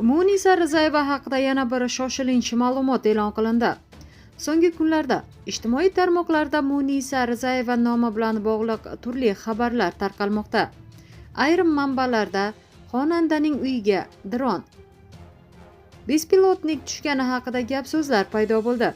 Munisa Rizayeva haqida yana bir shoshilinch ma'lumot e'lon qilindi. So'nggi kunlarda ijtimoiy tarmoqlarda Munisa Rizayeva nomi bilan bog'liq turli xabarlar tarqalmoqda. Ayrim manbalarda xonandaning uyiga dron bespilotnik tushgani haqida gap so'zlar paydo bo'ldi.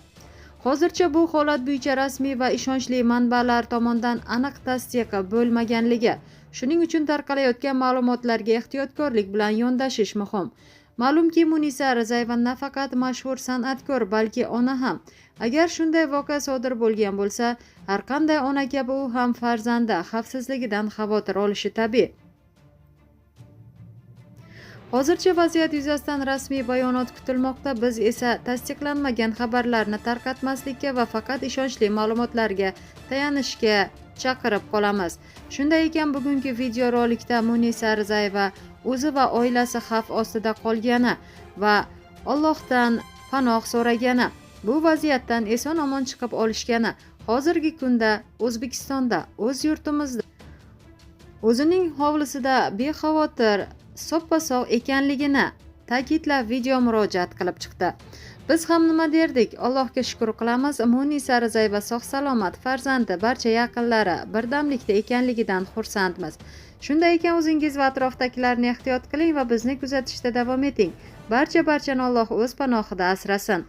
Hozircha bu holat bo'yicha rasmiy va ishonchli manbalar tomonidan aniq tasdiq bo'lmaganligi, shuning uchun tarqalayotgan ma'lumotlarga ehtiyotkorlik bilan yondashish muhim. Ma'lumki, Munisa Rizayeva nafaqat mashhur san'atkor, balki ona ham. Agar shunday voqea sodir bo'lgan bo'lsa, har qanday ona kabi u ham farzandi xavfsizligidan xavotir olishi tabiiy. Hozircha vaziyat yuzasidan rasmiy bayonot kutilmoqda. Biz esa tasdiqlanmagan xabarlarni tarqatmaslikka va faqat ishonchli ma'lumotlarga tayanishga chaqirib qolamiz. Shunday ekan, bugungi videorolikda Munisa Rizayeva o'zi va oilasi xavf ostida qolgani va Allohdan panoh so'ragani, bu vaziyatdan eson-omon chiqib olishgani, hozirgi kunda O'zbekistonda, o'z yurtimizda o'zining hovlisida bexavotir soppa-sog' ekanligini ta'kidlab video murojaat qilib chiqdi. Biz ham nima derdik? Allohga shukr qilamiz. Munisa Rizayeva sog'-salomat, farzandi, barcha yaqinlari birdamlikda ekanligidan xursandmiz. Shunday ekan, o'zingiz va atrofdagilarni ehtiyot qiling va bizni kuzatishda davom eting. Barchani Alloh o'z panohida asrasin.